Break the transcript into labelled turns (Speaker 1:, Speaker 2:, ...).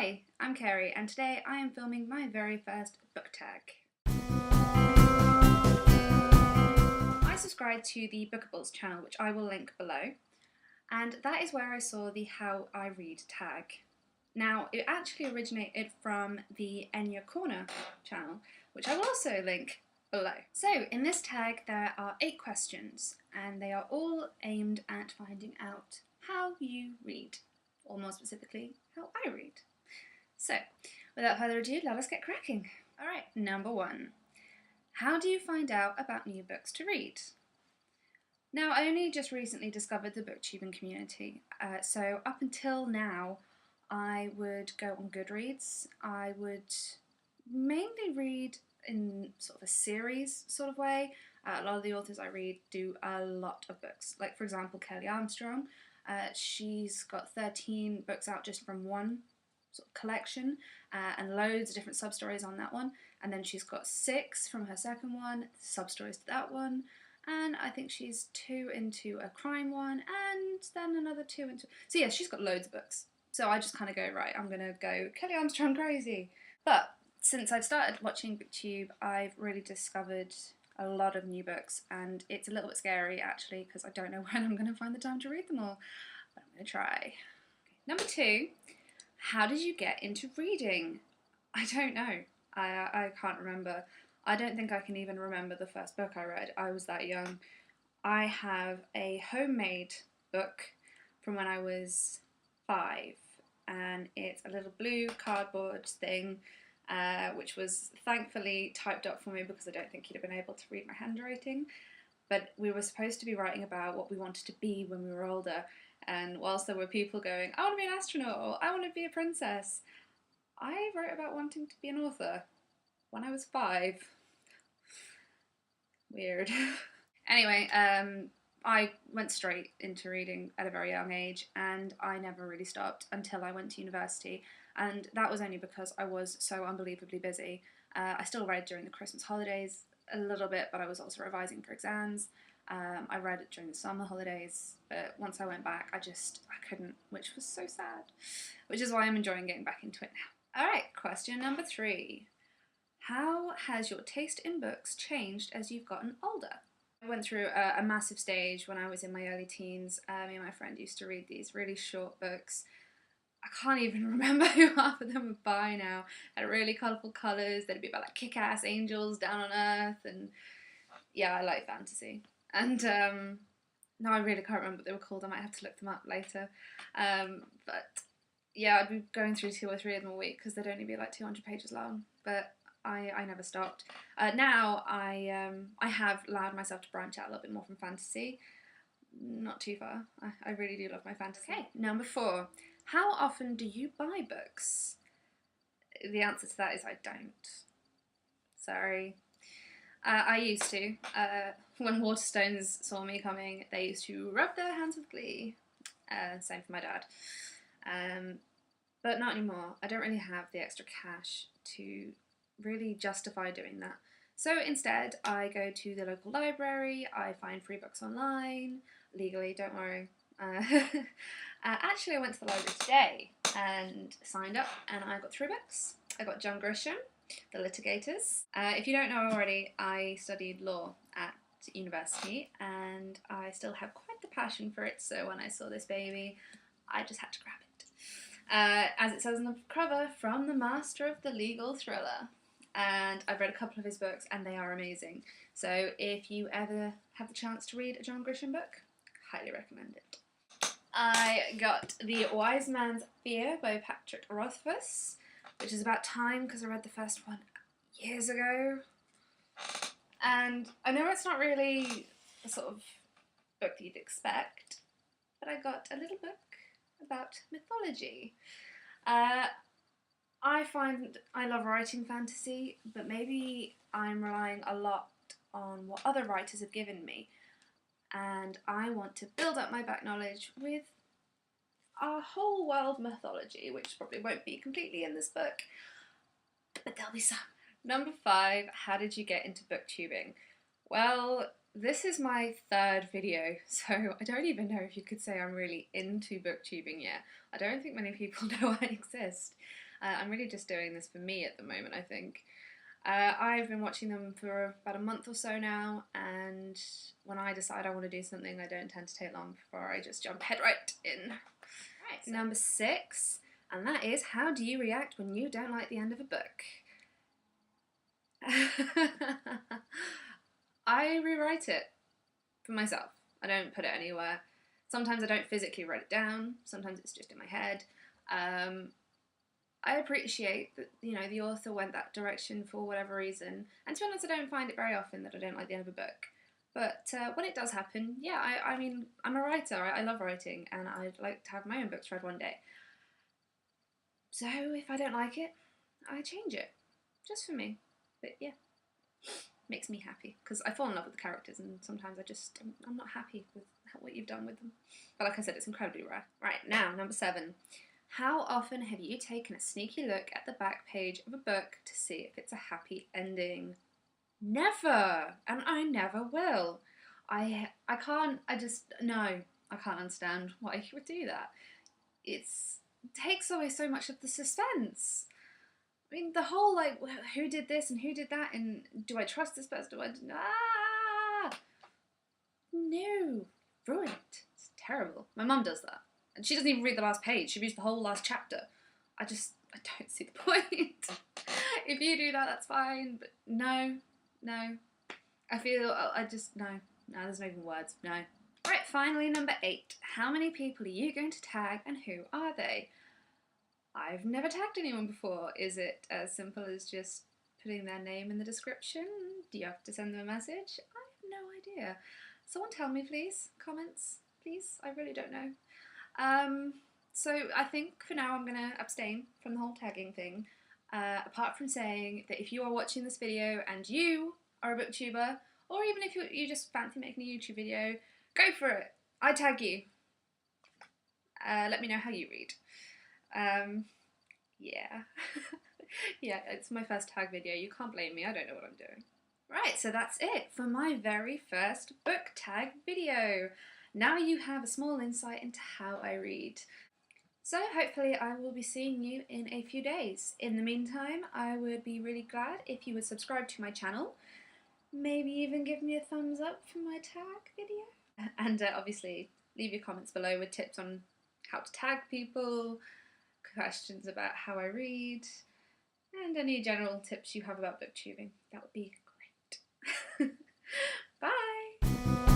Speaker 1: Hi, I'm Kerry and today I am filming my very first book tag. I subscribe to the Bookables channel, which I will link below, and that is where I saw the How I Read tag. Now, it actually originated from the Enya Corner channel, which I will also link below. So, in this tag there are 8 questions, and they are all aimed at finding out how you read, or more specifically, how I read. So, without further ado, let us get cracking. Alright, number 1. How do you find out about new books to read? Now, I only just recently discovered the BookTubing community, so up until now, I would go on Goodreads. I would mainly read in sort of a series sort of way. A lot of the authors I read do a lot of books. Like, for example, Kelley Armstrong. She's got 13 books out just from one sort of collection, and loads of different sub-stories on that one. And then she's got 6 from her second one, sub-stories to that one. And I think she's 2 into a crime one, and then another 2 into... So yeah, she's got loads of books. So I just kind of go, right, I'm going to go Kelley Armstrong crazy. But since I've started watching BookTube, I've really discovered a lot of new books, and it's a little bit scary actually, because I don't know when I'm going to find the time to read them all. But I'm going to try. Okay. Number 2, how did you get into reading? I don't know. I can't remember. I don't think I can even remember the first book I read. I was that young. I have a homemade book from when I was 5, and it's a little blue cardboard thing, which was thankfully typed up for me because I don't think he'd have been able to read my handwriting. But we were supposed to be writing about what we wanted to be when we were older, and whilst there were people going, I want to be an astronaut, or I want to be a princess, I wrote about wanting to be an author when I was 5. Weird. Anyway, I went straight into reading at a very young age, and I never really stopped until I went to university, and that was only because I was so unbelievably busy. I still read during the Christmas holidays a little bit, but I was also revising for exams. I read it during the summer holidays, but once I went back, I couldn't, which was so sad, which is why I'm enjoying getting back into it now. Alright, question number 3. How has your taste in books changed as you've gotten older? I went through a massive stage when I was in my early teens. Me and my friend used to read these really short books. I can't even remember who half of them were by now. Had really colourful colours. They'd be about like kick-ass angels down on earth, and yeah, I like fantasy. And no, I really can't remember what they were called. I might have to look them up later. But yeah, I'd be going through 2 or 3 of them a week because they'd only be like 200 pages long. But I never stopped. Now I have allowed myself to branch out a little bit more from fantasy. Not too far. I really do love my fantasy. Okay, number 4. How often do you buy books? The answer to that is I don't. Sorry. I used to. When Waterstones saw me coming, they used to rub their hands with glee. Same for my dad. But not anymore. I don't really have the extra cash to really justify doing that. So instead, I go to the local library, I find free books online, legally, don't worry. Actually, I went to the library today and signed up, and I got 3 books. I got John Grisham, The Litigators. If you don't know already, I studied law at university, and I still have quite the passion for it, so when I saw this baby, I just had to grab it. As it says on the cover, from the master of the legal thriller. And I've read a couple of his books, and they are amazing. So if you ever have the chance to read a John Grisham book, highly recommend it. I got The Wise Man's Fear by Patrick Rothfuss, which is about time because I read the first one years ago. And I know it's not really the sort of book that you'd expect, but I got a little book about mythology. I find I love writing fantasy, but maybe I'm relying a lot on what other writers have given me, and I want to build up my back knowledge with a whole world mythology, which probably won't be completely in this book, but there'll be some. Number 5, how did you get into booktubing? Well, this is my 3rd video, so I don't even know if you could say I'm really into booktubing yet. I don't think many people know I exist. I'm really just doing this for me at the moment, I think. I've been watching them for about a month or so now, and when I decide I want to do something, I don't tend to take long before I just jump head right in. Right, so number 6, and that is, how do you react when you don't like the end of a book? I rewrite it for myself. I don't put it anywhere. Sometimes I don't physically write it down. Sometimes it's just in my head. I appreciate that, you know, the author went that direction for whatever reason. And to be honest, I don't find it very often that I don't like the end of a book. But when it does happen, yeah, I mean, I'm a writer. I love writing, and I'd like to have my own books read one day. So if I don't like it, I change it. Just for me. But yeah, makes me happy. Because I fall in love with the characters, and sometimes I'm not happy with what you've done with them. But like I said, it's incredibly rare. Right, now, number 7. How often have you taken a sneaky look at the back page of a book to see if it's a happy ending? Never! And I never will. I can't understand why you would do that. It takes away so much of the suspense. I mean, the whole, like, who did this and who did that, and do I trust this person? No. Ruined. It's terrible. My mum does that. And she doesn't even read the last page. She reads the whole last chapter. I don't see the point. If you do that, that's fine. But no. I feel, no, there's no even words. No. Right, finally, number 8. How many people are you going to tag, and who are they? I've never tagged anyone before. Is it as simple as just putting their name in the description? Do you have to send them a message? I have no idea. Someone tell me, please. Comments, please. I really don't know. So I think for now I'm going to abstain from the whole tagging thing, apart from saying that if you are watching this video and you are a booktuber, or even if you just fancy making a YouTube video, go for it. I tag you. Let me know how you read. Yeah. Yeah, it's my first tag video. You can't blame me. I don't know what I'm doing. Right, so that's it for my very first book tag video. Now you have a small insight into how I read. So hopefully I will be seeing you in a few days. In the meantime, I would be really glad if you would subscribe to my channel. Maybe even give me a thumbs up for my tag video. And obviously leave your comments below with tips on how to tag people, questions about how I read, and any general tips you have about booktubing. That would be great. Bye!